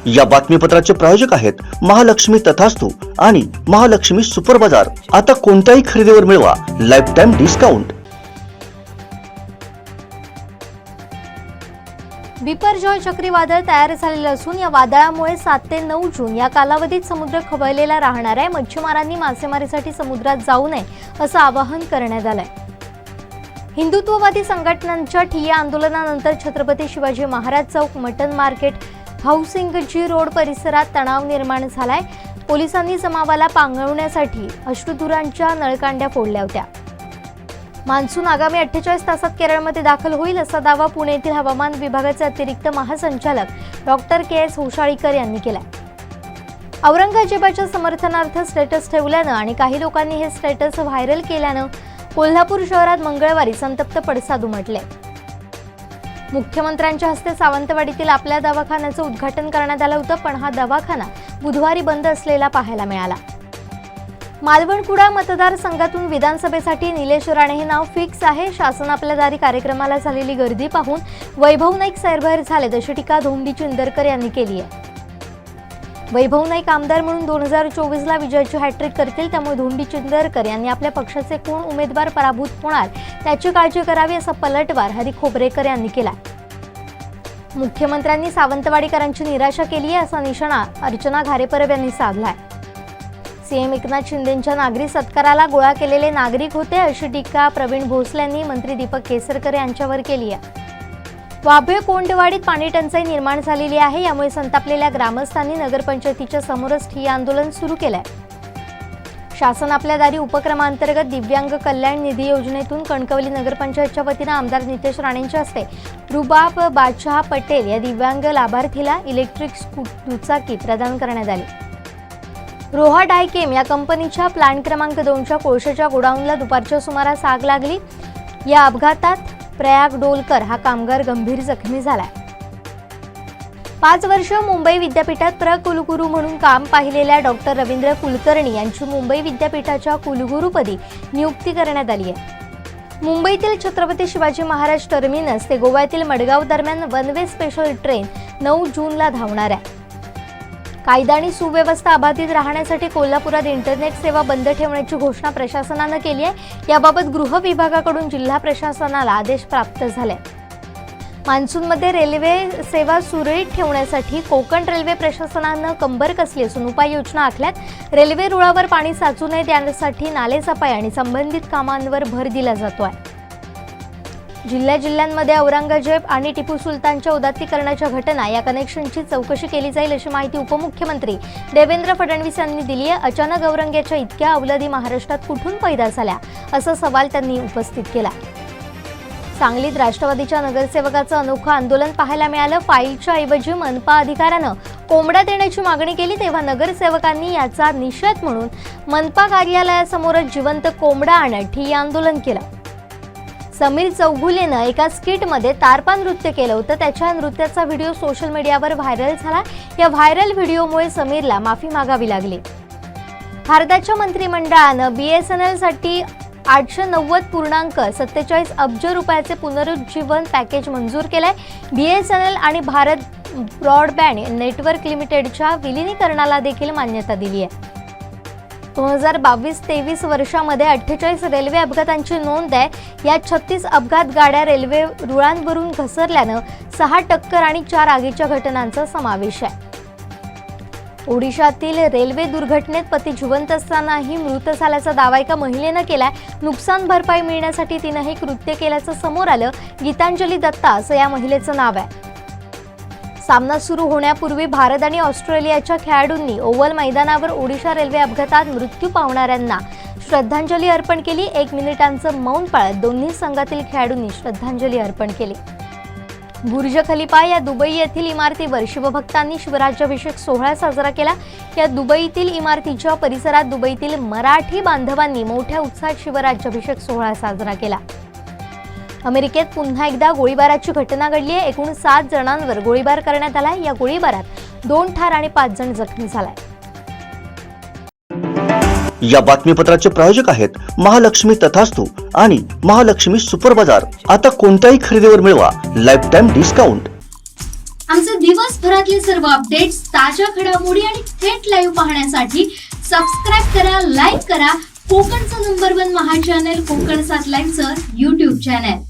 या बातमीपत्राचे प्रायोजक आहेत महालक्ष्मी तथास्तु आणि महालक्ष्मी सुपर बाजार। आता कोणत्याही खरेदीवर मिळवा लाइफ टाइम डिस्काउंट। बिपरजॉय चक्रीवादळ तयार झालेलं असून या वादळामुळे 7 ते 9 जून या कालावधीत समुद्र खवळलेला राहणार आहे। मच्छीमारांनी मासेमारीसाठी समुद्रात जाऊ नये असं आवाहन करण्यात आलंय। हिंदुत्ववादी संघटनांच्या ठिय्या आंदोलनानंतर छत्रपती शिवाजी महाराज चौक, मटन मार्केट, हाऊसिंग रोड परिसरात तणाव निर्माण झालाय। पोलिसांनी जमावाला पांगवण्यासाठी अश्रुधुरांच्या नळकांड्या फोडल्या होत्या। मान्सून आगामी 48 तासात केरळमध्ये दाखल होईल असा दावा पुणे येथील हवामान विभागाचे अतिरिक्त महासंचालक डॉक्टर के.एस. होशाळीकर यांनी केलाय। औरंगजेबाच्या समर्थनार्थ स्टेटस ठेवल्यानं आणि काही लोकांनी हे स्टेटस व्हायरल केल्यानं कोल्हापूर शहरात मंगळवारी संतप्त पडसाद उमटले। मुख्यमंत्र्यांच्या हस्ते सावंतवाडीतील आपल्या दवाखान्याचं उद्घाटन करण्यात आलं होतं, पण हा दवाखाना बुधवारी बंद असलेला पाहायला मिळाला। मालवण-कुडाळ मतदारसंघातून विधानसभेसाठी निलेश राणे हे नाव फिक्स आहे। शासन आपल्या दारी कार्यक्रमाला झालेली गर्दी पाहून वैभव नाईक सैरभैर झालेत अशी टीका धोंडी चिंदरकर यांनी केली आहे। वैभव नाईक आमदार म्हणून 2024ला विजयाची हॅट्रिक करतील, त्यामुळे धोंडी चिंदरकर यांनी आपल्या पक्षाचे कोण उमेदवार पराभूत होणार त्याची काळजी करावी असा पलटवार हरी खोबरेकर यांनी केला। मुख्यमंत्र्यांनी सावंतवाडीकरांची निराशा केली आहे असा निशाणा अर्चना घारेपरव यांनी साधलाय। सीएम एकनाथ शिंदेंच्या नागरी सत्काराला गोळा केलेले नागरिक होते अशी टीका प्रवीण भोसले यांनी मंत्री दीपक केसरकर यांच्यावर केली आहे। वाभे कोंडवाडीत पाणी टंचाई निर्माण झालेली आहे, यामुळे संतापलेल्या ग्रामस्थांनी नगरपंचायतीच्या समोरच ठिय्या आंदोलन सुरू केलंय। शासन आपल्या दारी उपक्रमांतर्गत दिव्यांग कल्याण निधी योजनेतून कणकवली नगरपंचायतच्या वतीनं आमदार नितेश राणेंच्या हस्ते रुबाब बादशाह पटेल या दिव्यांग लाभार्थीला इलेक्ट्रिक दुचाकी प्रदान करण्यात आली। रोहा डायकेम या कंपनीच्या प्लांट क्रमांक 2च्या कोळशाच्या गोडाऊनला दुपारच्या सुमारास आग लागली। या अपघातात प्रयाग डोलकर हा कामगार गंभीर जखमी झालाय। 5 वर्ष मुंबई विद्यापीठात प्रकुलगुरू म्हणून काम पाहिलेल्या डॉक्टर रवींद्र कुलकर्णी यांची मुंबई विद्यापीठाच्या कुलगुरूपदी नियुक्ती करण्यात आली आहे। मुंबईतील छत्रपती शिवाजी महाराज टर्मिनस ते गोव्यातील मडगाव दरम्यान वन वे स्पेशल ट्रेन 9 जूनला धावणार आहे। कायदा आणि सुव्यवस्था अबाधित राहण्यासाठी कोल्हापुरात इंटरनेट सेवा बंद ठेवण्याची घोषणा प्रशासनाने केली आहे। याबाबत गृह विभागाकडून जिल्हा प्रशासनाला आदेश प्राप्त झाले। मान्सूनमध्ये रेल्वे सेवा सुरळीत ठेवण्यासाठी कोकण रेल्वे प्रशासनानं कंबर कसली असून उपाययोजना आखल्यात। रेल्वे रुळावर पाणी साचू नये यासाठी नालेसफाई आणि संबंधित कामांवर भर दिला जातोय। जिल्ह्यांमध्ये औरंगजेब आणि टिपू सुलतानच्या उदात्तीकरणाच्या घटना या कनेक्शनची चौकशी केली जाईल अशी माहिती उपमुख्यमंत्री देवेंद्र फडणवीस यांनी दिली आहे। अचानक औरंगजेबाच्या इतक्या अवलादी महाराष्ट्रात कुठून पैदा झाल्या असा सवाल त्यांनी उपस्थित केला। सांगलीत राष्ट्रवादीच्या नगरसेवकाचं अनोखं आंदोलन पाहायला मिळालं। फाईलच्या ऐवजी मनपा अधिकाऱ्यानं कोंबड्या देण्याची मागणी केली, तेव्हा नगरसेवकांनी याचा निषेध म्हणून मनपा कार्यालयासमोरच जिवंत कोंबडा आणत ठिय्या आंदोलन केलं। समीर चौगुलेनं एका स्किटमध्ये तारपा नृत्य केलं होतं। त्याच्या नृत्याचा व्हिडिओ सोशल मीडियावर व्हायरल झाला। या व्हायरल व्हिडिओमुळे समीरला माफी मागावी लागली। भारताच्या मंत्रिमंडळानं BSNLसाठी 890.47 अब्ज रुपयाचे पुनरुज्जीवन पॅकेज मंजूर केलंय। BSNL आणि भारत ब्रॉडबँड नेटवर्क लिमिटेडच्या विलिनीकरणाला देखील मान्यता दिली आहे। 2022-23 वर्षामध्ये 48 रेल्वे अपघातांची नोंद आहे। या 36 अपघात गाड्या रेल्वे रुळांवरून घसरल्यानं 6 टक्कर आणि 4 आगीच्या घटनांचा समावेश आहे। ओडिशातील रेल्वे दुर्घटनेत पती जिवंत असतानाही मृत झाल्याचा दावा एका महिलेनं केलाय। नुकसान भरपाई मिळण्यासाठी तिनं हे कृत्य केल्याचं समोर आलं। गीतांजली दत्ता असं या महिलेचं नाव आहे। सामना सुरू होण्यापूर्वी भारत आणि ऑस्ट्रेलियाच्या खेळाडूंनी ओव्हल मैदानावर ओडिशा रेल्वे अपघातात मृत्यू पावणाऱ्यांना श्रद्धांजली अर्पण केली। 1 मिनिटांचं मौन पाळत दोन्ही संघातील खेळाडूंनी श्रद्धांजली अर्पण केली। बुर्ज खलिफा या दुबई येथील इमारतीवर शिवभक्तांनी शिवराज्याभिषेक सोहळा साजरा केला। या दुबईतील इमारतीच्या परिसरात दुबईतील मराठी बांधवांनी मोठ्या उत्साहात शिवराज्याभिषेक सोहळा साजरा केला। अमेरिकेत पुन्हा एकदा गोळीबाराची घटना घडली आहे। एकूण 7 जणांवर गोळीबार करण्यात आला। या गोळीबारात 2 ठार आणि 5 जण जखमी झाले। या बातमीपत्राचे प्रायोजक आहेत महालक्ष्मी तथास्तु आणि महालक्ष्मी सुपर बाजार। आता कोणत्याही खरेदीवर मिळवा लाइफ टाइम डिस्काउंट। आमचे दिवसभरातले सर्व अपडेट्स, ताज्या घडामोडी आणि थेट लाईव्ह पाहण्यासाठी सबस्क्राईब करा, लाईक करा कोकणचं नंबर 1 महा चॅनल कोकण 7 लाईव्हचं YouTube चॅनल.